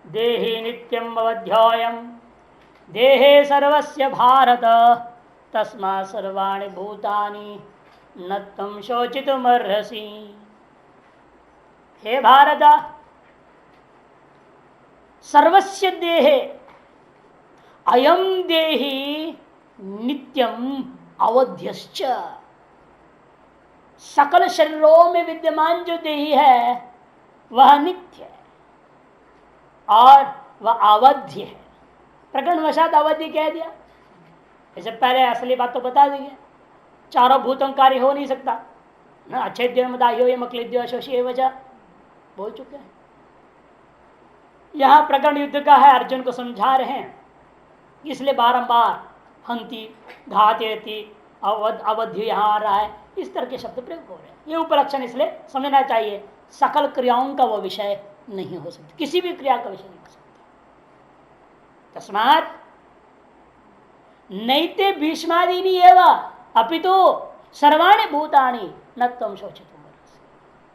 देहि नित्यं अवध्योऽयं देहे सर्वस्य भारत तस्मात् सर्वाणि भूतानि न त्वं शोचितुमर्हसि। हे भारत, सर्वस्य देहे अयम देहि नित्यम अवध्यश्च। सकल शरीरों में विद्यमान जो देही है वह नित्य है और वह अवध्य है। प्रकरण वशात अवधि कह दिया। इससे पहले असली बात तो बता देंगे। चारों भूतों कार्य हो नहीं सकता ना। अच्छेद्य मदाह्यो ये मकलिद्यो अशोषी वजह बोल चुके हैं। यहां प्रकरण युद्ध का है, अर्जुन को समझा रहे हैं, इसलिए बारंबार हंति घातेति अवध्य यहां आ रहा है। इस तरह के शब्द प्रयोग हो रहे हैं। ये उपलक्षण इसलिए समझना चाहिए। सकल क्रियाओं का वो विषय नहीं हो सकता, किसी भी क्रिया का विषय नहीं हो सकता। तस्मात् नैते भीष्मादीनि एव अपितु सर्वाणि भूतानि न त्वं शोचितुम्।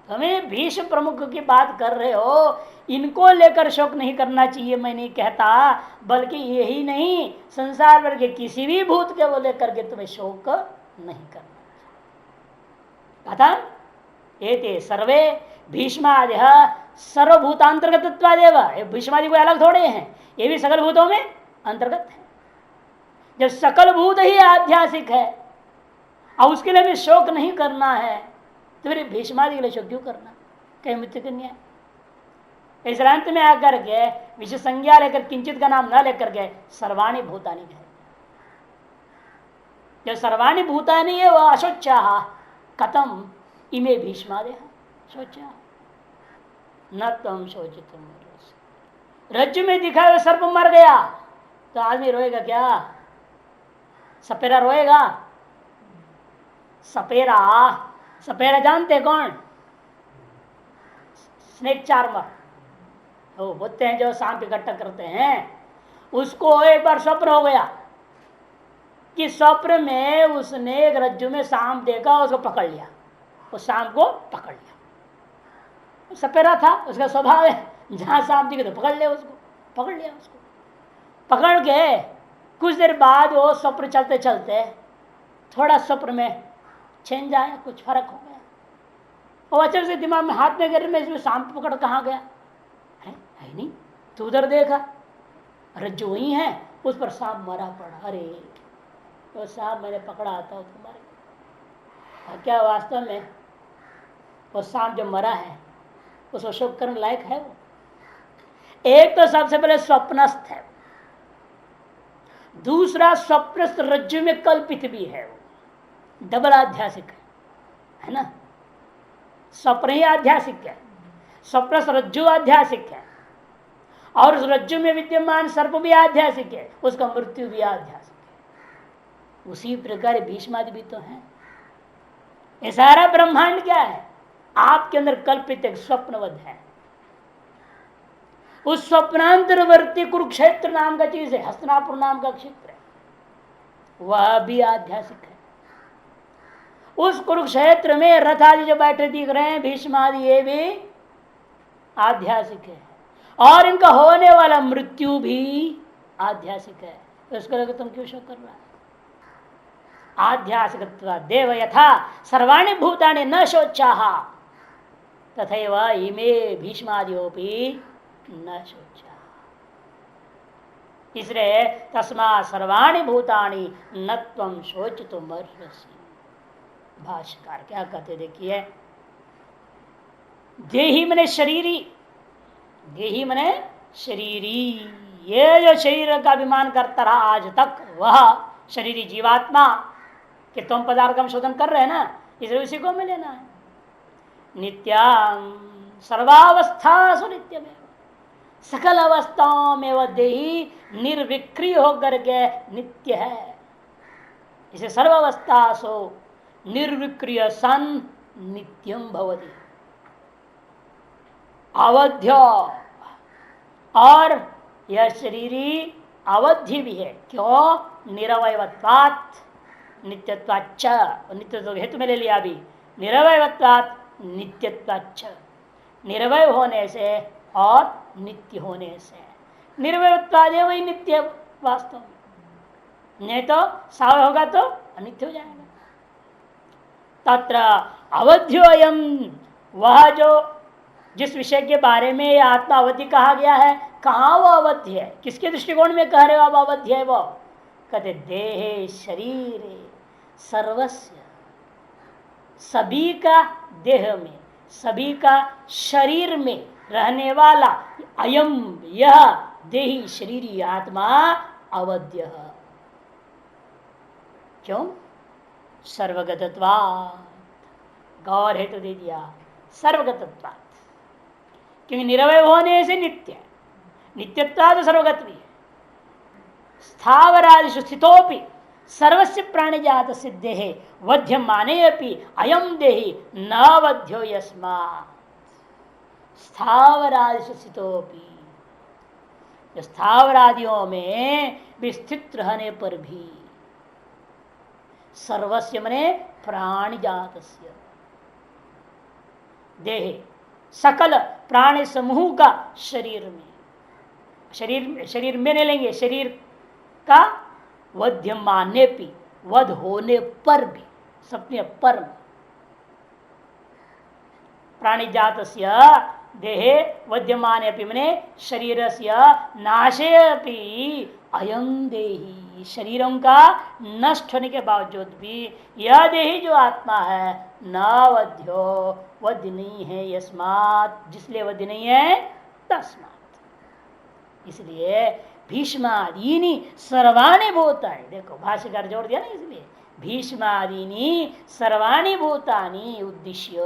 हमें भीष्म प्रमुख की बात कर रहे हो, इनको लेकर शोक नहीं करना चाहिए मैं नहीं कहता, बल्कि यही नहीं संसार भर के किसी भी भूत के वो लेकर के तुम्हें शोक नहीं करना। कथम एते सर्वे भीष्मादि सर्वभूतांतर्गतत्वादेव। भीष्मादि कोई अलग थोड़े हैं, ये भी सकल भूतों में अंतर्गत है। जब सकल भूत ही आध्यासिक है और उसके लिए भी शोक नहीं करना है तो फिर भीष्मादि के लिए शोक क्यों करना? कहीं मृत्यु करनी है। इस अंत में आकर के विषय संज्ञा लेकर किंचित का नाम न लेकर के सर्वाणि भूतानि है। जब सर्वाणि भूतानि है वह अशोचा कथम इमे भीष्मादि शोचा न तम शोचितुम। रज्जु में दिखा हुआ सर्प मर गया तो आदमी रोएगा क्या? सपेरा रोएगा? सपेरा सपेरा जानते कौन? स्नेक चार्मर वो होते हैं जो सांप इकट्ठा करते हैं। उसको एक बार स्वप्न हो गया कि स्वप्न में उसने एक रज्जु में सांप देखा, उसको पकड़ लिया। उस सांप को पकड़ लिया। सपेरा था, उसका स्वभाव है जहां सांप दिखे तो पकड़ लिया उसको। पकड़ लिया उसको, पकड़ के कुछ देर बाद वो स्वप्न चलते चलते थोड़ा स्वप्न में चेंज आया, कुछ फर्क हो गया। और अचानक से दिमाग में हाथ में गिर में इसमें सांप पकड़ कहाँ गया? है नहीं, तो उधर देखा रज्जु वही है, उस पर सांप मरा पड़ा। अरे तो सांप मैंने पकड़ा था उसको मर गया। क्या वास्तव में वो सांप जो मरा है उसको शोक करने लायक है? वो एक तो सबसे पहले स्वप्नस्थ है, दूसरा स्वप्नस्थ रज्जु में कल्पित भी है। वो डबल आध्यासिक है ना। स्वप्न ही आध्यासिक है, स्वप्नस्थ रज्जु आध्यासिक है, और उस रज्जु में विद्यमान सर्प भी आध्यासिक है, उसका मृत्यु भी आध्यासिक है। उसी प्रकार भीष्मादि भी तो है। ये सारा ब्रह्मांड क्या है? आपके अंदर कल्पित एक स्वप्नवध है। उस स्वप्नांतरवर्ती कुरुक्षेत्र नाम का चीज है, हस्तिनापुर नाम का क्षेत्र है, वह भी आध्यासिक है। उस कुरुक्षेत्र में रथ आदि जो बैठे दिख रहे हैं भीष्मादि, ये भी आध्यासिक है। और इनका होने वाला मृत्यु भी आध्यासिक है। तो इसको लेकर तुम क्यों शोक कर रहा है? आध्यासिक देव यथा सर्वाणि भूतानि न शोचाः तथैव इमे भीष्मादियोपि न शोचा। इसलिए तस्मात् सर्वाणि भूतानि न त्वं शोचितुमर्हसि। भाष्यकार क्या कहते देखिए, देही मने शरीरी, देही मने शरीरी। ये जो शरीर का अभिमान करता रहा आज तक, वह शरीरी जीवात्मा कि तुम पदार्थ का शोधन कर रहे हैं ना, इसलिए उसी को हमें लेना है। नित्याम सर्वावस्था सुनित्यमेव, सकल अवस्थाओं में वह देही निर्विक्रिय होकर के नित्य है। इसे सर्वावस्था सो निर्विक्रिय सन नित्यम भवति अवध्य। और यह शरीरी अवधि भी है। क्यों? निरवयवत्वात् नित्यत्वाच्च, नित्यत्व हेतु में ले लिया अभी। निरवयवत्वात् नित्यत्वाच्च, निरवय होने से और नित्य होने से। निर्वयत्वादेव वही नित्य वास्तव में, नहीं तो सावय होगा तो अनित्य हो जाएगा। तत्र अवध्योयम, वह जो जिस विषय के बारे में आत्मा अवधि कहा गया है, कहाँ वो अवध्य है, किसके दृष्टिकोण में कह रहे हो आप अवध्य है? वो कहते देहे शरीर सर्वस्य, सभी का देह में, सभी का शरीर में रहने वाला अयम यह देही शरीरी आत्मा अवध्य। क्यों? सर्वगतत्वा, गौर हेतु दे दिया सर्वगतत्वा, क्योंकि निरवय होने से नित्य, नित्यत्वा तो सर्वगत्व। स्थावरादिषु स्थितोपि सर्वस्य प्राणिजात सिद्धे वध्य माने अपि अयम देहि न वध्यो यस्मात्। स्थावरादिषु स्थितोपि, स्थावरादियों में भी स्थित रहने पर भी, सर्वस्य मने प्राणिजातस्य, देहे सकल प्राणी समूह का शरीर में, शरीर में नहीं लेंगे, शरीर का वध्य माने भी, वध होने पर भी, सपने पर प्राणिजातस्य देहे वध्यमाने अपि मने शरीरस्य नाशे अपि अयं देही, शरीरों का नष्ट होने के बावजूद भी यह देही जो आत्मा है न वध्यो, वध्य नहीं है यस्मात्, जिसलिए वध्य नहीं है तस्मात्। इसलिए भीष्मादीनि सर्वाणि भूतानि, देखो भाष्यकार जोड़ दिया ना, इसलिए भीष्मादीनि सर्वाणि भूतानि उद्देश्य,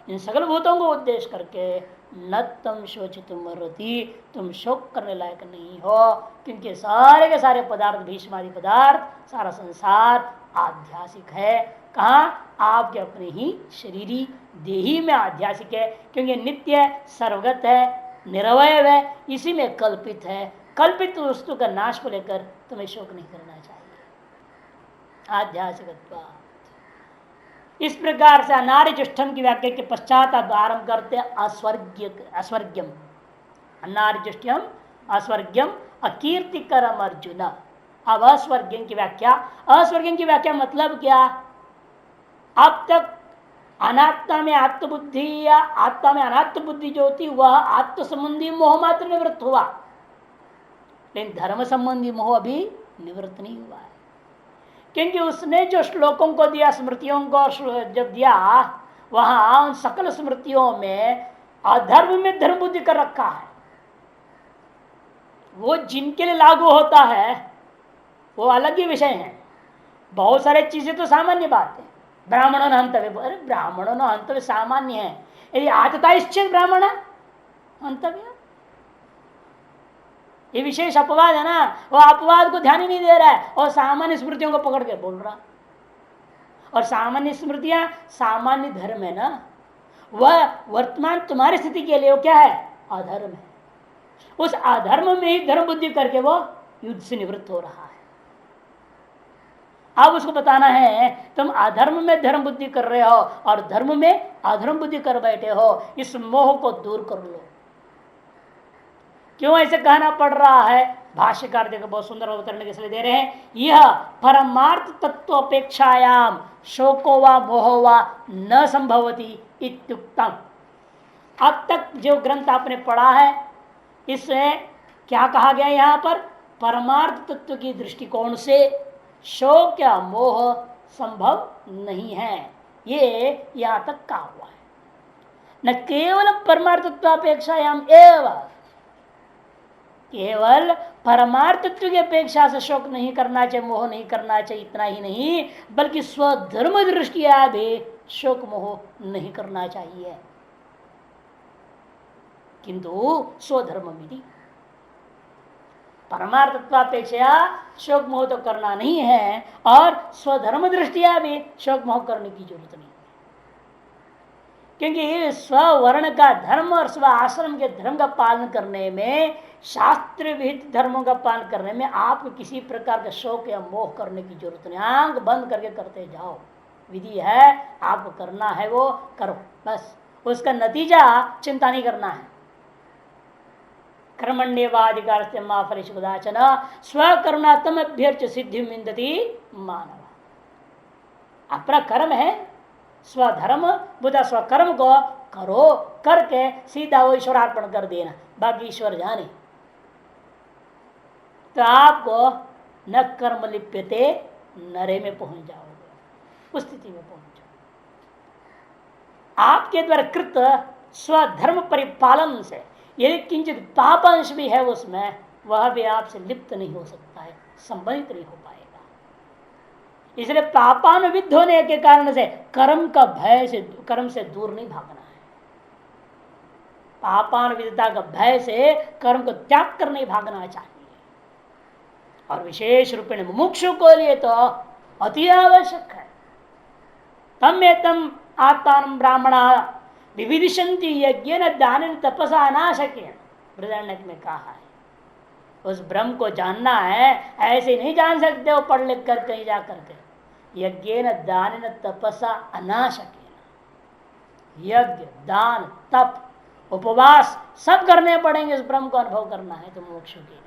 इन सकल भूतों को उद्देश्य करके न तुम शोचितुम अर्हति, तुम शोक करने लायक नहीं हो, क्योंकि सारे के सारे पदार्थ, भीष्मादि पदार्थ, सारा संसार आध्यासिक है। कहाँ? आपके अपने ही शरीरी देही में आध्यासिक है, क्योंकि नित्य है, सर्वगत है, निरवय है, इसी में कल्पित है। कल्पित वस्तु का नाश को लेकर तुम्हें शोक नहीं करना चाहिए। आध्यासिकत्व। इस प्रकार से अनार्यजुष्टम की व्याख्या के पश्चात अब आरंभ करते अस्वर्ग्यम, अनार्यजुष्टम अस्वर्ग्यम अकीर्तिकरम अर्जुन। अब अस्वर्ग्यम की व्याख्या, अस्वर्ग्यम की व्याख्या मतलब क्या? अब तक अनात्मा में आत्मबुद्धि या आत्मा में अनात्म बुद्धि जो होती वह आत्म संबंधी मोह मात्र निवृत्त हुआ, लेकिन धर्म संबंधी मोह अभी निवृत्त नहीं हुआ है। क्योंकि उसने जो श्लोकों को दिया, स्मृतियों को जब दिया, वहां सकल स्मृतियों में अधर्म में धर्म बुद्धि कर रखा है। वो जिनके लिए लागू होता है वो अलग ही विषय है। बहुत सारे चीजें तो सामान्य बात है, ब्राह्मणों न हंतव्य, अरे ब्राह्मणों न हंतव्य सामान्य है, यदि आतता इश्चित ब्राह्मण हंतव्य, ये विशेष अपवाद है ना। वो अपवाद को ध्यान ही नहीं दे रहा है और सामान्य स्मृतियों को पकड़ के बोल रहा। और सामान्य स्मृतियां सामान्य धर्म है ना, वह वर्तमान तुम्हारी स्थिति के लिए वो क्या है? अधर्म है। उस अधर्म में ही धर्म बुद्धि करके वो युद्ध से निवृत्त हो रहा है। अब उसको बताना है तुम अधर्म में धर्म बुद्धि कर रहे हो और धर्म में अधर्म बुद्धि कर बैठे हो, इस मोह को दूर कर लो। क्यों ऐसे कहना पड़ रहा है? भाष्यकार देखो बहुत सुंदर अवतरण इसलिए दे रहे हैं, यह परमार्थ तत्व अपेक्षायाम शोको वा मोहो वा न संभवती इत्युक्तम। अब तक जो ग्रंथ आपने पढ़ा है इसमें क्या कहा गया? यहाँ पर परमार्थ तत्व की दृष्टिकोण से शोक या मोह संभव नहीं है, ये यहाँ तक कहा हुआ है। न केवल परमार्थ तत्वापेक्षायाम एवं, केवल परमार्थत्व की अपेक्षा से शोक नहीं करना चाहिए, मोह नहीं करना चाहिए, इतना ही नहीं बल्कि स्वधर्म दृष्टिया भी शोक मोह नहीं करना चाहिए। किंतु स्वधर्म विधि, परमार्थत्वापेक्षा शोक मोह तो करना नहीं है और स्वधर्म दृष्टिया भी शोक मोह करने की जरूरत नहीं, क्योंकि स्ववर्ण का धर्म और स्व आश्रम के धर्म का पालन करने में, शास्त्र विहित धर्मों का पालन करने में आपको किसी प्रकार का शोक या मोह करने की जरूरत नहीं। आंख बंद करके करते जाओ, विधि है, आपको करना है वो करो, बस उसका नतीजा चिंता नहीं करना है। कर्मण्यवाधिकार से माँ फलिश कदाचन स्वकर्णात्म अभ्यर्च सिद्धि मिंदती मानव। अपना कर्म है, स्वधर्म बुधा स्वकर्म को करो, करके सीधा वो ईश्वरार्पण कर देना, बाकी ईश्वर जाने। तो आपको न कर्म लिप्यते नरे में पहुंच जाओगे, उस स्थिति में पहुंच जाओ। आपके द्वारा कृत स्वधर्म परिपालन से यदि किंचित पापांश भी है उसमें, वह भी आपसे लिप्त नहीं हो सकता है, संबंधित नहीं हो पाएगा। इसलिए पापानुविद्ध होने के कारण से कर्म का भय से, कर्म से दूर नहीं भागना है। पापानुविधता का भय से कर्म को त्याग कर नहीं भागना चाहिए। और विशेष रूप में मुमुक्षु को लिए तो अति आवश्यक है। तम एतम आत्मान ब्राह्मणा विविदिशंति यज्ञ न दान तपसा अनाशक्य, बृहदारण्यक में कहा है। उस ब्रह्म को जानना है, ऐसे नहीं जान सकते हो पढ़ लिख कर कहीं जा करके। यज्ञ न दान तपसा अनाशक्य, यज्ञ दान तप उपवास सब करने पड़ेंगे इस ब्रह्म को अनुभव करना है तो मोक्ष के लिए।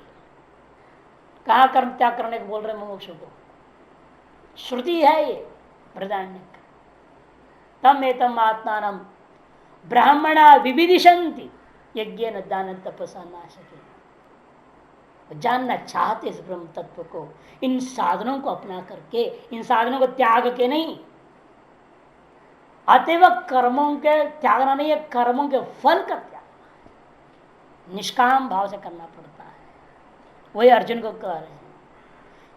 कहाँ कर्म त्याग करने को बोल रहे मोक्ष को? श्रुति है ये बृहदारण्यक। तम एतम आत्मानम ब्राह्मणा विविदिशंति यज्ञ न दान तपसा नाशके। जानना चाहते इस ब्रह्म तत्व को, इन साधनों को अपना करके, इन साधनों को त्याग के नहीं। अतएव कर्मों के त्यागना नहीं है, कर्मों के फल का त्याग निष्काम भाव से करना पड़ता है। वही अर्जुन को कह रहे हैं।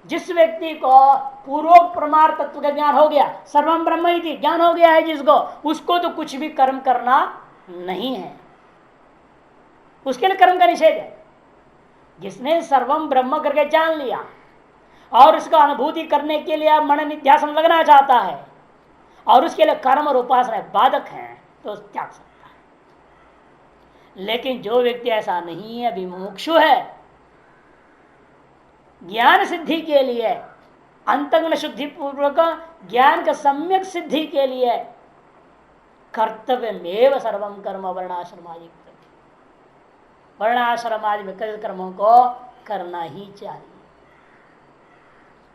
जिस व्यक्ति को पूर्वोक्त प्रमाण तत्व का ज्ञान हो गया, सर्वम ब्रह्म इति ज्ञान हो गया है जिसको, उसको तो कुछ भी कर्म करना नहीं है, उसके लिए कर्म का निषेध है। जिसने सर्वम ब्रह्म करके जान लिया और उसका अनुभूति करने के लिए मन निध्यासन लगना चाहता है और उसके लिए कर्म और उपासना बाधक है तो त्याग सकता है। लेकिन जो व्यक्ति ऐसा नहीं है, अभी मुमुक्षु है, ज्ञान सिद्धि के लिए, अंतःकरण शुद्धि पूर्वक ज्ञान का सम्यक सिद्धि के लिए कर्तव्यमेव सर्वम कर्म वर्णाश्रमादि, वर्णाश्रमादि में कई कर्मों को करना ही चाहिए।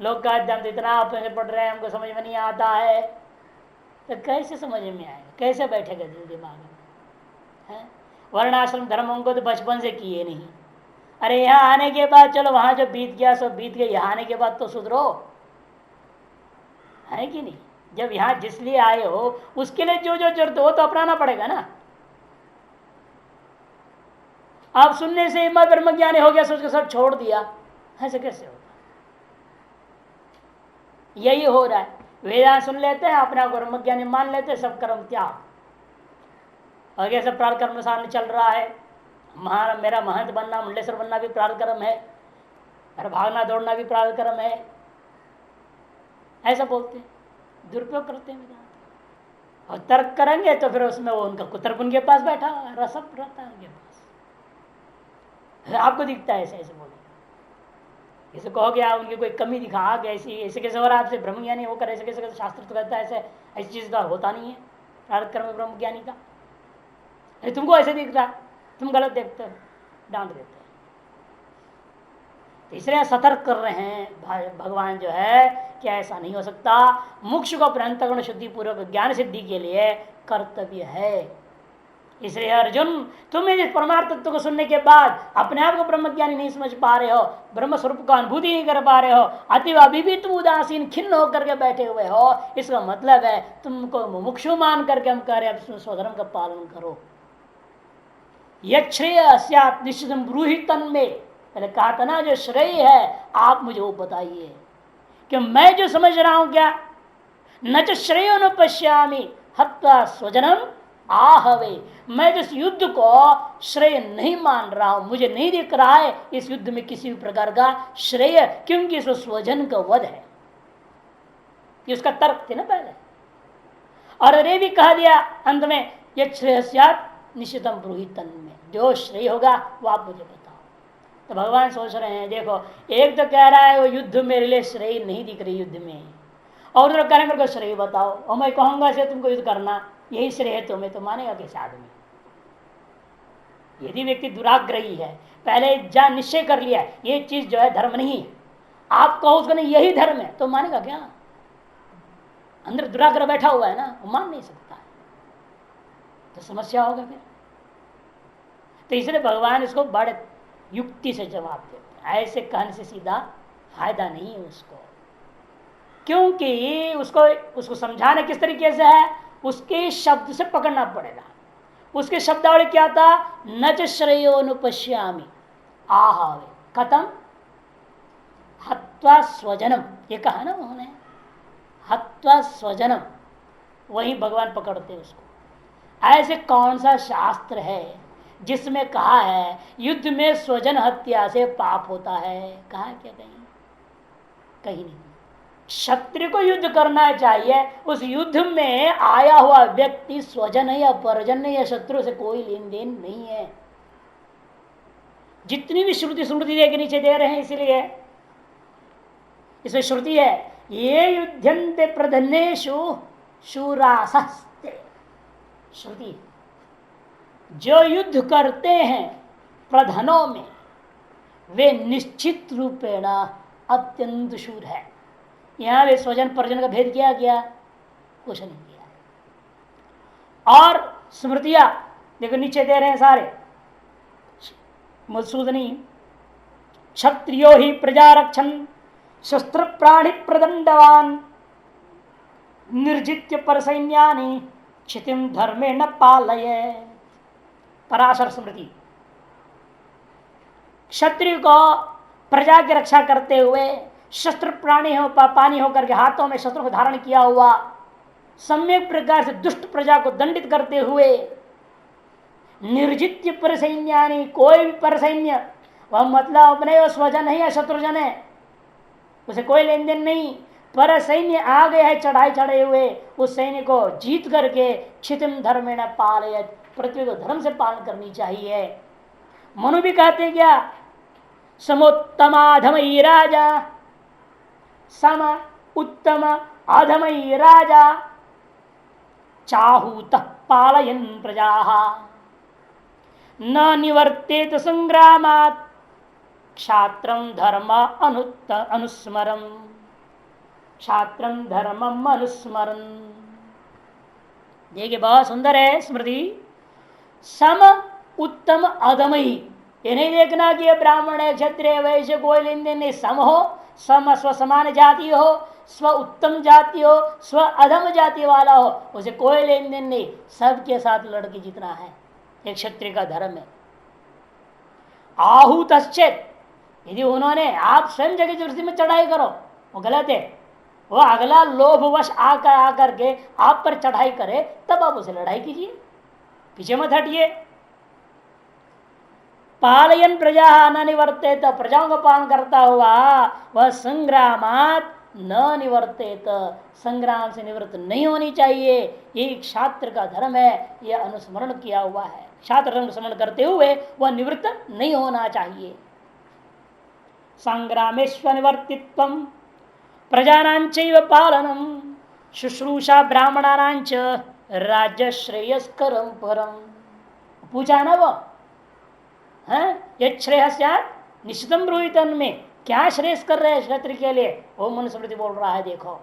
लोग कहते हम तो इतना अपने पढ़ रहे हैं, हमको समझ में नहीं आता है, तो कैसे समझ में आएगा, कैसे बैठेगा दिमाग में? वर्णाश्रम धर्मों को तो बचपन से किए नहीं। अरे यहाँ आने के बाद चलो, वहां जो बीत गया सब बीत गया, यहाँ आने के बाद तो सुधरो, है कि नहीं? जब यहाँ जिस लिए आए हो उसके लिए जो जो जरूरत हो तो अपनाना पड़ेगा ना। आप सुनने से मैं ब्रह्मज्ञानी हो गया सोच के सब छोड़ दिया, ऐसे कैसे होगा? यही हो रहा है। वेदांत सुन लेते हैं, अपना ब्रह्मज्ञानी मान लेते हैं, सब कर्म त्याग, और कैसे प्रारब्ध कर्म सामने चल रहा है। मेरा महंत बनना, मुंडेश्वर बनना भी प्रारब्ध कर्म है, मेरा भागना दौड़ना भी प्रारब्ध कर्म है, ऐसा बोलते हैं, दुरुपयोग करते हैं वेदांत। और तर्क करेंगे तो फिर उसमें वो उनका कुतर्क उनके पास बैठा रसप रहता है उनके पास, आपको दिखता है ऐसे ऐसे बोले। इसे कहोगे आप उनकी कोई कमी दिखा आगे ऐसी ऐसे कैसे हो रहा है आपसे ब्रह्मज्ञानी होकर, ऐसे कैसे शास्त्र तो कहता है ऐसे, ऐसी चीज का होता नहीं है प्रारब्ध कर्म ब्रह्मज्ञानी का। तुमको ऐसे दिख रहा है, तुम गलत देखते हो, डांट देते हैं। तो इसलिए सतर्क कर रहे हैं भगवान जो है कि ऐसा नहीं हो सकता। मोक्ष को अपने अंतःकरण शुद्धि पूर्वक ज्ञान सिद्धि के लिए कर्तव्य है। इसलिए अर्जुन, तुम इस परमार्थ तत्व को सुनने के बाद अपने आप को ब्रह्मज्ञानी नहीं समझ पा रहे हो, ब्रह्म स्वरूप का अनुभूति नहीं कर पा रहे हो, अतिव अभी भी तुम उदासीन खिन्न होकर के बैठे हुए हो, इसका मतलब है तुमको मुमुक्षु मान करके हम कह रहे हैं स्वधर्म का पालन करो। यश्रेय निश्चित ब्रूहि तन्मे, पहले कहा था ना, जो श्रेय है आप मुझे वो बताइए कि मैं जो समझ रहा हूं क्या, न च श्रेयो न पश्यामि हत्वा स्वजनम आहवे, मैं जिस युद्ध को श्रेय नहीं मान रहा हूं, मुझे नहीं दिख रहा है इस युद्ध में किसी भी प्रकार का श्रेय, क्योंकि इसमें स्वजन का वध है। ये उसका तर्क थे ना पहले। और ये भी कहा दिया अंत में, ये श्रेयस्यात् निश्चितम ब्रूहितन में, जो श्रेय होगा वो आप मुझे बताओ। तो भगवान सोच रहे हैं, देखो एक तो कह रहा है वो युद्ध मेरे लिए श्रेय नहीं दिख रही युद्ध में, और उधर कह रहे मेरे को श्रेय बताओ, और मैं कहूंगा से तुमको युद्ध करना यही श्रेय है तुम्हें, तो मानेगा कैसे आदमी? यदि व्यक्ति दुराग्रही है, पहले जान निश्चय कर लिया ये चीज जो है धर्म नहीं है, आप कहो उसका नहीं यही धर्म है, तो मानेगा क्या? अंदर दुराग्रह बैठा हुआ है ना, वो मान नहीं सकता है, तो समस्या होगा फिर। तो इसलिए भगवान इसको बड़े युक्ति से जवाब देते हैं, ऐसे कहने से सीधा फायदा नहीं है उसको, क्योंकि उसको उसको समझाना किस तरीके से है, उसके शब्द से पकड़ना पड़ेगा। उसके शब्दावली क्या था, न च श्रेयोनुपश्यामि आहावे कथम हत्वा स्वजनम, ये कहा ना उन्होंने, हत्वा स्वजनम, वही भगवान पकड़ते उसको। ऐसे कौन सा शास्त्र है जिसमें कहा है युद्ध में स्वजन हत्या से पाप होता है? कहा क्या? कहीं कहीं नहीं। क्षत्रिय को युद्ध करना चाहिए, उस युद्ध में आया हुआ व्यक्ति स्वजन है या परजन है या शत्रु से कोई लेन देन नहीं है। जितनी भी श्रुति स्मृति दे के नीचे दे रहे हैं, इसलिए इसमें श्रुति है ये युद्धन्ते प्रधन्नेषु शूरासस्ते, श्रुति जो युद्ध करते हैं प्रधनों में वे निश्चित रूपेण अत्यंत शूर है। यहां वे स्वजन परजन का भेद किया गया? कुछ नहीं किया। और स्मृतियां देखो नीचे दे रहे हैं सारे, मधुसूदनी क्षत्रियो ही प्रजा रक्षण शस्त्र प्राणी प्रदंडवान निर्जित्य पर सैन्यानि क्षितिम धर्मे न पालये। पराशर स्मृति, क्षत्रिय को प्रजा की रक्षा करते हुए शस्त्र प्राणी हो पानी होकर के हाथों में शस्त्र को धारण किया हुआ, सम्यक प्रकार से दुष्ट प्रजा को दंडित करते हुए निर्जित्य पर सैन्यानि, कोई भी पर सैन्य, वह मतलब अपने वो स्वजन है या शत्रुजन है, उसे कोई लेन देन नहीं, पर सैन्य आ गया है चढ़ाई चढ़े हुए, उस सैन्य को जीत करके क्षितिम धर्मेण पालयेत्, पृथ्वी को धर्म से पालन करनी चाहिए। मनु भी कहते हैं क्या, समोत्तमाधमयी राजा, सम उत्तम अधमयी राजा चाहूत पालयन् प्रजाः न निवर्तेत संग्रामात् क्षात्रं धर्म अनुस्मरन्, क्षात्रं धर्मम अनुस्मरन्। देखिए बहुत सुंदर है स्मृति, सम उत्तम अधमयी, ये नहीं देखना कि ब्राह्मण है क्षत्रिय वैश्य कोई लेन देन नहीं, सम हो, सम स्व समान जाति हो, स्व उत्तम जाति हो, स्व अधम जाति वाला हो, उसे कोई लेन देन नहीं, सबके साथ लड़के जीतना है, एक क्षत्रिय का धर्म है। आहूतश्चेत, यदि उन्होंने आप स्वयं जगह जबरदस्ती में चढ़ाई करो वो गलत है, वो अगला लोभवश आकर के आप पर चढ़ाई करे तब आप उसे लड़ाई कीजिए, पीछे मत हटिए। पालयन प्रजा न निवर्तेत, प्रजाओं का पालन करता हुआ वह संग्रामात न निवर्तेत, संग्राम से निवृत्त नहीं होनी चाहिए, ये क्षात्र का धर्म है, यह अनुस्मरण किया हुआ है। क्षात्र अनुस्मरण करते हुए वह निवृत्त नहीं होना चाहिए। संग्रामेश्व निवर्तित्वम प्रजानांचैव पालनम शुश्रूषा ब्राह्मणानांच राज्य श्रेयस्करम परम। पूछा ना वो है, ये श्रेय निश्चितम ब्रूहितन में क्या श्रेयस कर रहे हैं क्षत्रिय के लिए, वो मनुस्मृति बोल रहा है। देखो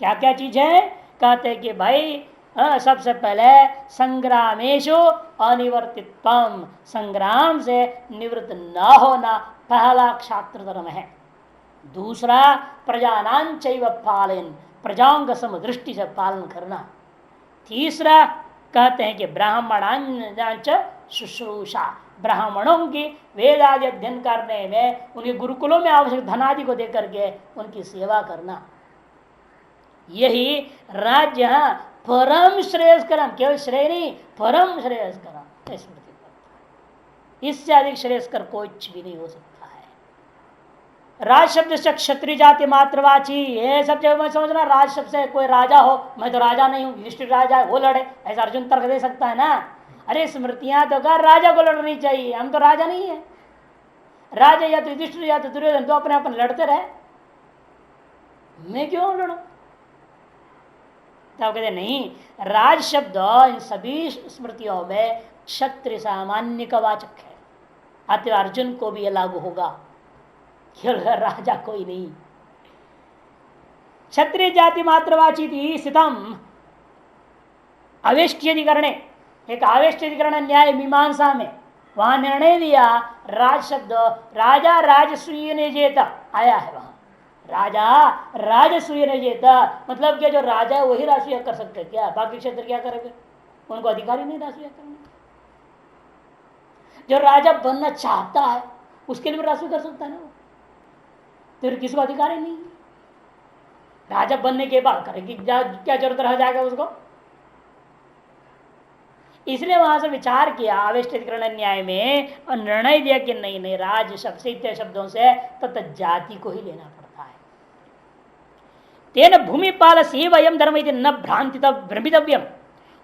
क्या क्या चीज है, कहते हैं कि भाई सबसे पहले संग्रामेशु अनिवर्तित्वम, संग्राम से निवृत्त न होना पहला क्षात्र धर्म है। दूसरा प्रजानांचैव पालन, प्रजाओं का समदृष्टि से पालन करना। तीसरा कहते हैं कि ब्राह्मणांच शुश्रूषा, ब्राह्मणों की वेद आदि अध्ययन करने में उनके गुरुकुलों में आवश्यक धनादि को देकर के उनकी सेवा करना, यही राज्य परम श्रेयस्करम, केवल श्रेय नहीं परम श्रेयस्करम, इससे अधिक श्रेयस्कर कुछ भी नहीं हो सकता है। राज शब्द से क्षत्रिय जाति मात्रवाची, ये सब जगह मैं समझना, राज शब्द से कोई राजा हो, मैं तो राजा नहीं हूँ, युधिष्ठिर राजा है वो लड़े, ऐसा अर्जुन तर्क दे सकता है ना। अरे स्मृतियां तो कर राजा को लड़नी चाहिए, हम तो राजा नहीं है। राजा या तो युधिष्ठिर या तो दुर्योधन, तो अपने अपन लड़ते रहे, मैं क्यों लड़ू? तब कहते नहीं, राज शब्द इन सभी स्मृतियों में क्षत्रिय सामान्य का वाचक है, अतः अर्जुन को भी यह लागू होगा, केवल राजा कोई नहीं। क्षत्रिय जाति मात्रवाची थी स्थितम अवेष्ट्यधिकरण, एक अवेष्ट्यधिकरण न्याय मीमांसा में वहां निर्णय दिया, राज शब्द राजा राजसूय ने जेता आया है। वहां राजा राजसूय ने जेता मतलब क्या, जो राजा है वही राजसूय कर सकते क्या, बाकी क्षेत्र क्या करेंगे, उनको अधिकार ही नहीं राजसूय करने। जो राजा बनना चाहता है उसके लिए राजसूय कर सकता है ना, फिर किसी को अधिकार ही नहीं। राजा बनने के बाद करेगी क्या जरूरत रह जाएगा उसको। इसलिए वहां से विचार किया आवेष्टिकरण न्याय में और निर्णय दिया कि नहीं नहीं, राज शब्द से इत्यादि शब्दों से तथा जाति को ही लेना पड़ता है। तेन भूमिपाल से वयम धर्म न भ्रांति भ्रमितव्यम।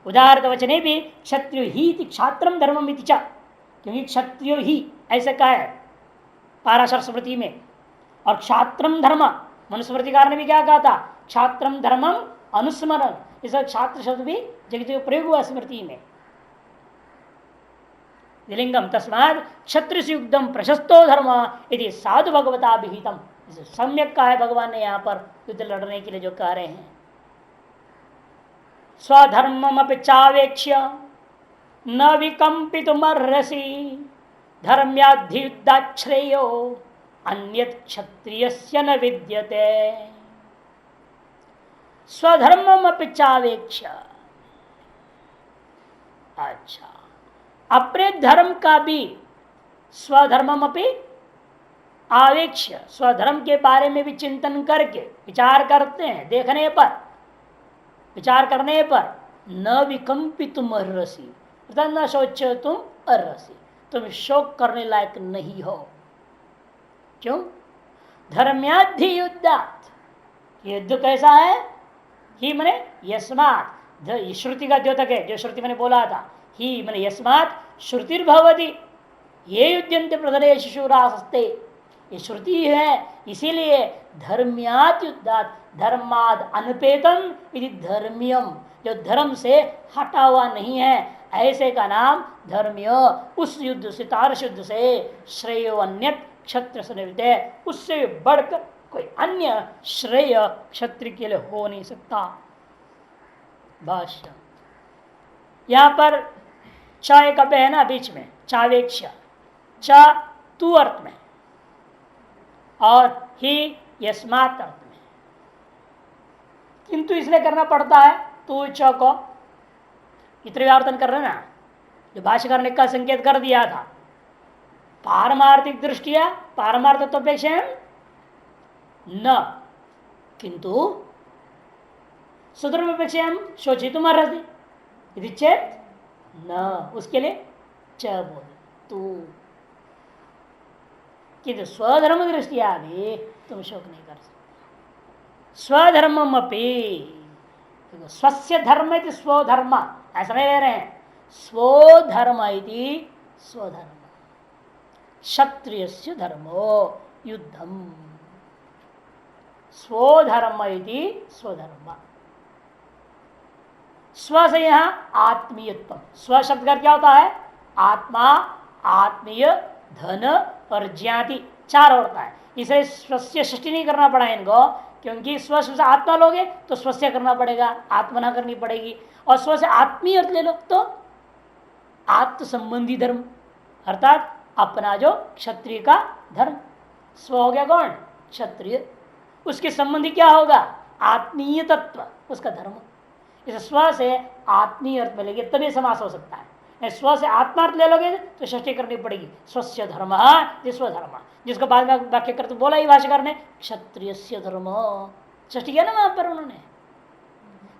उदाहरण वचने भी क्षत्रियो ही क्षात्रम धर्मम इति च, क्योंकि क्षत्रियो ही ऐसा कहा है पाराशर स्मृति में, और क्षात्रम धर्म मनुस्मृतिकार ने भी क्या कहा था, क्षात्रम धर्मम अनुस्मरण, इस छात्र शब्द भी जगत प्रयोग हुआ स्मृति में। लिंगम तस्मात् क्षत्रियुक्तम प्रशस्तो धर्म यदि साधु भगवता विहितम, सम्यक कहा है भगवान ने यहाँ पर युद्ध लड़ने के लिए जो कह रहे हैं। स्वधर्मम अपि चावेक्ष्य न विकंपितुमर्हसि धर्म्याधियुद्धाश्रेयो अन्यत् क्षत्रियस्य न विद्यते। स्वधर्मम अपि चावेक्ष्य, अच्छा अपने धर्म का भी स्वधर्मम अपि आवेक्ष्य, स्वधर्म के बारे में भी चिंतन करके विचार करते हैं, देखने पर विचार करने पर न विकंपितुम अर्हसि, न सोचो तुम अर्हसि, तुम शोक करने लायक नहीं हो। क्यों? धर्म्याधि युद्धात्, युद्ध कैसा है, ही मने यस्मात्, श्रुति का द्योतक है, जो श्रुति मैंने बोला था, ही मने यस्मात् श्रुतिर्भवति ये युद्धन्ते प्रधनेषु शूरास्ते, ये श्रुति है, इसीलिए धर्म्यात् युद्धात्, धर्माद अनपेतम यदि धर्मियम, जो धर्म से हटा हुआ नहीं है ऐसे का नाम धर्म्य। उस युद्ध से तारस युद्ध से श्रेय अन्यत क्षत्र से निवृत्त, उससे बढ़कर कोई अन्य श्रेय क्षत्रिय के लिए हो नहीं सकता। भाष्य यहां पर च एक अव्यय है ना बीच में, चावेक्ष, च तू अर्थ में और ही यस्मात् अर्थ में, किंतु इसलिए करना पड़ता है तू च को इतरिवर्तन कर रहे ना, जो भाष्यकार ने का संकेत कर दिया था। पारमार्थिक दृष्टिया पारमार्थत्वेपेक्षा न, किंतु सुधर्मपेक्षा शोचितुम अर्हसि यदि चेत न, उसके लिए च बोल तू, किंतु स्वधर्म दृष्टिया भी तुम शोक नहीं कर सकते। स्वधर्मम अपि, स्वस्य धर्म इति स्वधर्म, ऐसा नहीं ले रहे हैं, स्वधर्म इति स्वधर्म, क्षत्रियस्य धर्मो युद्धम, स्वधर्म इति स्वधर्म। स्व से यहां आत्मीयत्व, स्व शब्द का क्या होता है, आत्मा, आत्मीय, धन और ज्ञाति, चार होता है। इसे स्वस्य सृष्टि नहीं करना पड़ा इनको, क्योंकि स्व से आत्मा लोगे तो स्वस्य करना पड़ेगा, आत्मना करनी पड़ेगी, और स्व से आत्मीय अर्थ ले लो तो आत्म संबंधी धर्म, अर्थात अपना जो क्षत्रिय का धर्म, स्व हो गया कौन, क्षत्रिय, उसके संबंधी क्या होगा, आत्मीय तत्व, उसका धर्म। इस स्व से आत्मीय अर्थ में लेंगे तभी समास हो सकता है, स्व से आत्मा अर्थ ले लोगे तो षष्ठी करनी पड़ेगी, स्वस्य धर्म स्वधर्म, जिसको बाद में वाक्य करते बोला ही भाष्यकार ने क्षत्रियस्य धर्म, षष्ठी किया ना वहां पर उन्होंने,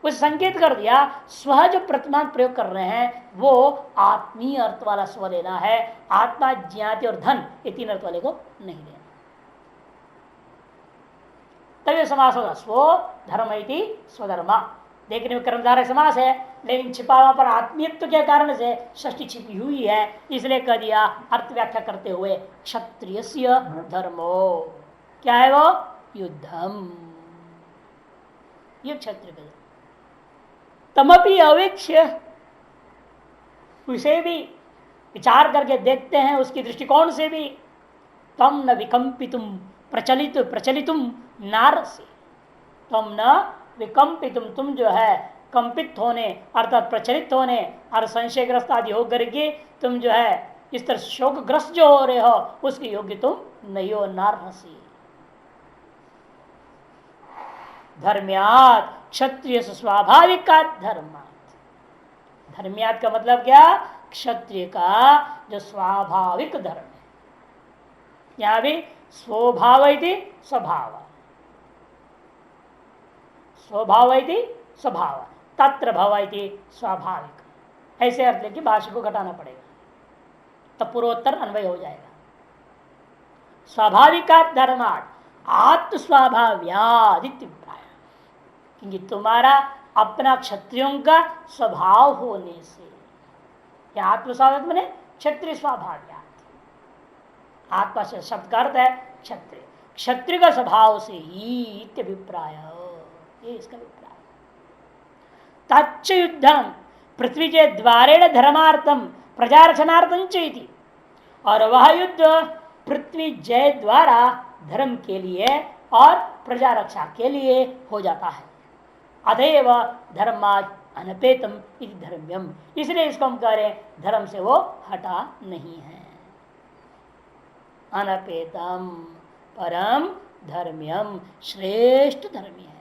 उस संकेत कर दिया। स्व जो प्रतिमान प्रयोग कर रहे हैं वो आत्मीय अर्थ वाला स्व लेना है, आत्मा, ज्ञाति और धन ये तीन अर्थ वाले को नहीं लेना, तभी समास होगा स्व धर्म इति स्वधर्मा। देखने में कर्मधारय समास है, लेकिन छिपा हुआ पर आत्मीयत्व के कारण से षष्ठी छिपी हुई है, इसलिए कह दिया अर्थ व्याख्या करते हुए क्षत्रियस्य धर्मो, क्या है वो, युद्धम, ये क्षत्रिय का तमपि अवेक्ष्य, उसे भी विचार करके देखते हैं उसकी दृष्टिकोण से भी, तम न विकंपितुम प्रचलितुम नारसी, तुम न विकंपितुम, तुम जो है कंपित होने अर्थात प्रचलित होने और संशयग्रस्त आदि होकर के तुम जो है इस तरह शोकग्रस्त जो हो रहे हो उसके योग्य तुम नहीं हो। नारसी धर्म्यात क्षत्रिय स्वाभाविक धर्मात, धर्म्यात का मतलब क्या, क्षत्रिय का जो स्वाभाविक धर्म है। यहां भी स्वभाव स्वभाव, स्वभाव स्वभाव, तत्र भव स्वाभाविक, ऐसे अर्थ लेके भाषा को घटाना पड़ेगा तब पूर्वोत्तर अन्वय हो जाएगा। स्वाभाविक धर्मात आत्म स्वाभाव्यादित्य, क्योंकि तुम्हारा अपना क्षत्रियों का स्वभाव होने से, क्या आत्म स्वाभाविक मैंने क्षत्रिय स्वाभाव्यात, आत्मा से शब्द का अर्थ है क्षत्रिय, क्षत्रिय का स्वभाव से ही इत्यभिप्राय, ये इसका अभिप्राय। तच्च युद्धम पृथ्वी के द्वारेण धर्मार्थम प्रजारक्षणार्थम चेति, और वह युद्ध पृथ्वी जय द्वारा धर्म के लिए और प्रजा रक्षा के लिए हो जाता है। अतएव धर्माद अनपेतम इति धर्म्यम, इसलिए इसको हम कह रहे हैं धर्म से वो हटा नहीं है। अनपेतम परम धर्म्यम, श्रेष्ठ धर्मी है।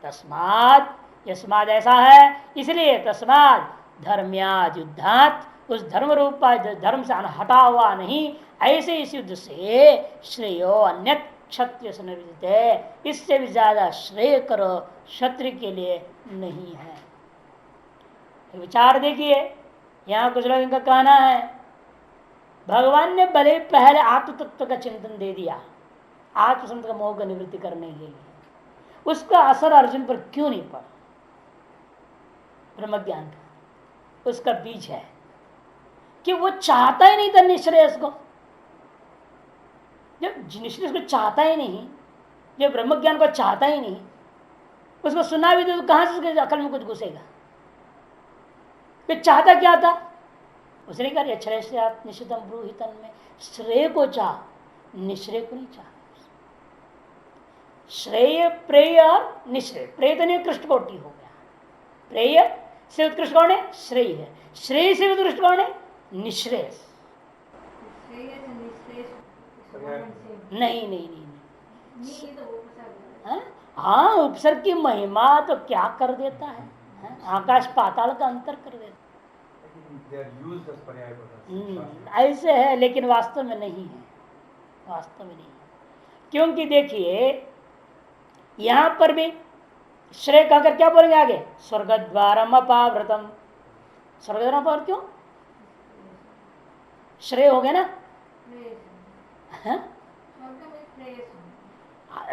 तस्माद, यस्माद ऐसा है इसलिए, तस्माद धर्म्याद युद्धात, उस धर्म रूपा धर्म से हटा हुआ नहीं, ऐसे इस युद्ध से श्रेयो अन्यत क्षत्रिय से निर्विदित है, इससे भी ज्यादा श्रेय करो क्षत्रिय के लिए नहीं है। विचार देखिए, यहाँ कुछ लोगों का कहना है भगवान ने भले पहले आत्म तत्व का चिंतन दे दिया आत्मसंत का मोह का निवृत्ति करने के लिए, उसका असर अर्जुन पर क्यों नहीं पड़ा? ब्रह्म ज्ञान का उसका बीज है कि वो चाहता ही नहीं था निश्रेयस को। जब निश्रेयस को चाहता ही नहीं, जब ब्रह्म ज्ञान को चाहता ही नहीं, उसको सुना भी तो कहां से उसके अकल में कुछ घुसेगा? फिर चाहता क्या था? उसने कहा श्रेय निश्चितम ब्रूहितन में, श्रेय को चाह, निश्रेय को नहीं चाह। श्रेय प्रेय और निश्रेय, प्रेय तो नहीं उत्कृष्ट कोटि हो गया, प्रेय से उत्कृष्ट कौन है? श्रेय है। श्रेय से उत्कृष्ट कौन है? निश्रेय। नहीं नहीं नहीं, हाँ उपसर्ग की महिमा तो क्या कर देता है, आकाश पाताल का अंतर कर देता है। ऐसे है लेकिन वास्तव में नहीं है, वास्तव में नहीं है। क्योंकि देखिए यहां पर भी श्रेय कहकर क्या बोलेंगे आगे? स्वर्ग द्वारम अपावृतम, स्वर्ग द्वार अपावृत क्यों? श्रेय हो गया ना,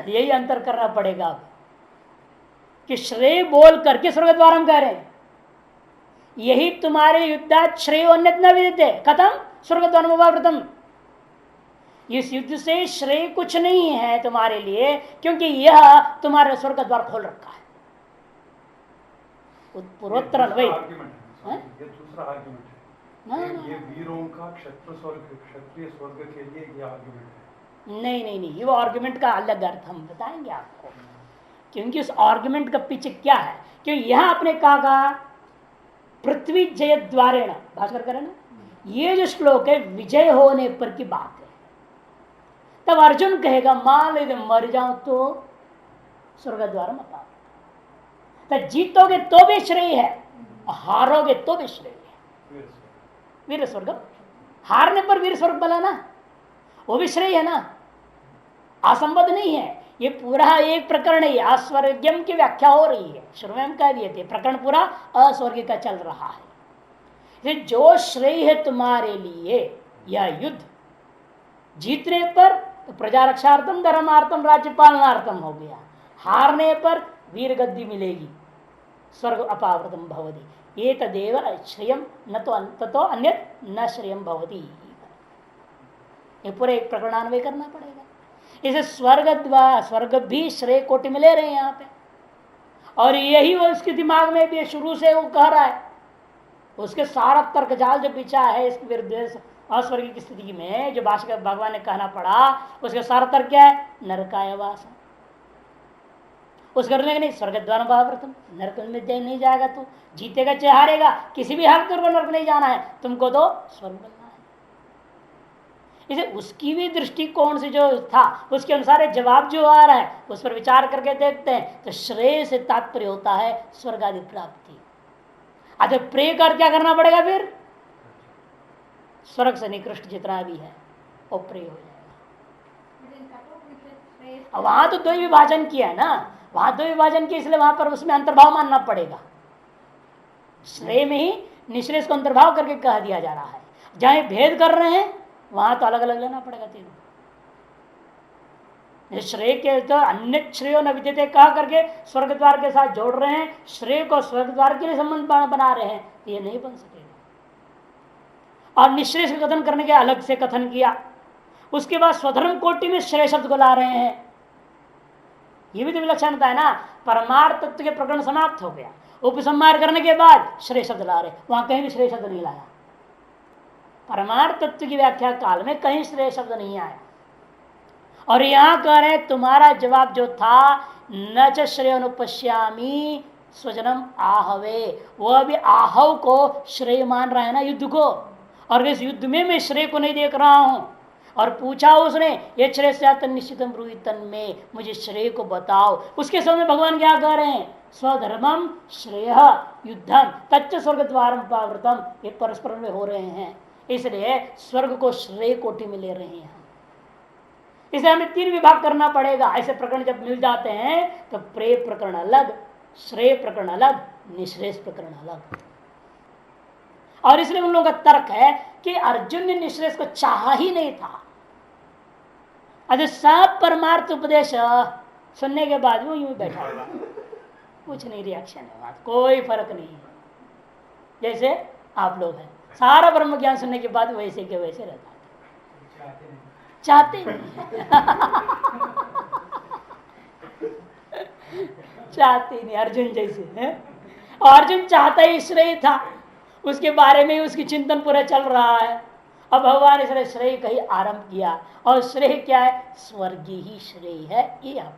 यही अंतर करना पड़ेगा अब कि श्रेय बोल करके स्वर्ग द्वार हम कह रहे हैं, यही तुम्हारे युद्धात श्रेय अन्यत न विदिते कथम स्वर्ग द्वारम अपावृतम। इस युद्ध से श्रेय कुछ नहीं है तुम्हारे लिए, क्योंकि यह तुम्हारे स्वर्ग द्वार खोल रखा है। पूर्वोत्तर दूसरा आर्ग्यूमेंट है, ये वीरों का क्षत्रिय स्वर्ग के लिए ये आर्ग्यूमेंट है। नहीं नहीं नहीं, वो आर्ग्यूमेंट का अलग अर्थ हम बताएंगे आपको, क्योंकि उस आर्ग्यूमेंट का पीछे क्या है। क्योंकि यहां आपने कहा पृथ्वी जय द्वारेण, भास्कर करें ना, ये जो श्लोक है विजय होने पर की बात है। तब अर्जुन कहेगा मान लो मर जाओ तो स्वर्ग द्वार मत आओ, तो जीतोगे तो भी श्रेय है, हारोगे तो भी श्रेय है। वीर स्वर्ग, हारने पर वीर स्वर्ग बना ना, वो भी श्रेय है ना, असंबद्ध नहीं है। ये पूरा एक प्रकरण है, अस्वर्गम की व्याख्या हो रही है। शुरू में हम कह दिए थे प्रकरण पूरा अस्वर्ग का चल रहा है। जो श्रेय है तुम्हारे लिए यह युद्ध, जीतने पर तो प्रजा रक्षार्थम धर्मार्थम राज्य पालनार्थम हो गया, हारने पर वीर गद्दी मिलेगी, स्वर्ग अपावृतम भवति, ये तदेव श्रेयम न तो अन्य न श्रेयम भवति। ये पूरे एक प्रकरणान्वय करना पड़ेगा। इसे स्वर्ग भी श्रेय कोटि में ले रहे हैं यहाँ पे, और यही वो उसके दिमाग में भी शुरू से वो कह रहा है उसके सारा तर्क जाल जो बिछा है इसके विरुद्ध अस्वर्ग की स्थिति में, जो भाष्य भगवान ने कहना पड़ा, उसका सारा तर्क क्या है? नरकाय वास। उस करने के नहीं, स्वर्ग द्वार भावृतम, नरक में नहीं जाएगा, तू जीतेगा चाहे हारेगा, किसी भी हाल तुमको नरक नहीं जाना है, तुमको तो स्वर्ग बनना है। इसे उसकी भी दृष्टिकोण से जो था उसके अनुसार जवाब जो आ रहा है उस पर विचार करके देखते हैं, तो श्रेय से तात्पर्य होता है स्वर्ग आदि प्राप्ति। अच्छा, प्रेय कर क्या करना पड़ेगा फिर? स्वर्ग से निकृष्ट जितना भी है वो प्रेय हो जाएगा। वहां तो दो ही विभाजन किया है ना, वहां दो विभाजन किया, इसलिए वहां पर उसमें अंतर्भाव मानना पड़ेगा। श्रेय में ही निश्रेष को अंतर्भाव करके कह दिया जा रहा है। जहां भेद कर रहे हैं वहां तो अलग अलग लेना पड़ेगा तीनों। श्रेय के तो अन्य श्रेय न विद्यते कहा करके स्वर्ग द्वार के साथ जोड़ रहे हैं, श्रेय को स्वर्ग द्वार के लिए संबंध बना रहे हैं, ये नहीं बन सकेगा। और निश्रेष का कथन करने के अलग से कथन किया, उसके बाद स्वधर्म कोटि में श्रेय शब्द को ला रहे हैं। ये भी तो विलक्षणता है ना, परमार्थ तत्व के प्रकरण समाप्त हो गया, उपसंहार करने के बाद श्रेय शब्द ला रहे, वहां कहीं भी श्रेय शब्द नहीं लाया। परमार्थ तत्व की व्याख्या काल में कहीं श्रेय शब्द नहीं आया। और यहां कह रहे तुम्हारा जवाब जो था न च श्रेय अनुपश्यामी स्वजनम आहवे, वह भी आहव को श्रेय मान रहा है ना युद्ध को, और इस युद्ध में मैं श्रेय को नहीं देख रहा हूं। और पूछा उसने ये श्रेय से निश्चितम ब्रूहितन में, मुझे श्रेय को बताओ। उसके समय भगवान क्या कह रहे हैं? स्वधर्मम श्रेय युद्धम तच्च स्वर्ग द्वारम पावृतम, ये परस्पर में हो रहे हैं, इसलिए स्वर्ग को श्रेय कोटि में ले रहे हैं। इसे हमें तीन विभाग करना पड़ेगा। ऐसे प्रकरण जब मिल जाते हैं तो प्रेय प्रकरण अलग, श्रेय प्रकरण अलग, निश्रेष प्रकरण अलग। और इसलिए उन लोगों का तर्क है कि अर्जुन ने निश्रेष को चाहा ही नहीं था। अरे सब परमार्थ उपदेश सुनने के बाद वो यूं बैठा हुआ, कुछ नहीं रिएक्शन है, कोई फर्क नहीं है। जैसे आप लोग हैं, सारा ब्रह्म ज्ञान सुनने के बाद वैसे के वैसे रहता है, चाहते नहीं चाहते नहीं, अर्जुन जैसे है। अर्जुन चाहता ही श्रेय था, उसके बारे में उसकी चिंतन पूरा चल रहा है। अब भगवान इसने श्रेय का ही आरंभ किया, और श्रेय क्या है? स्वर्गीय ही श्रेय है, ये आप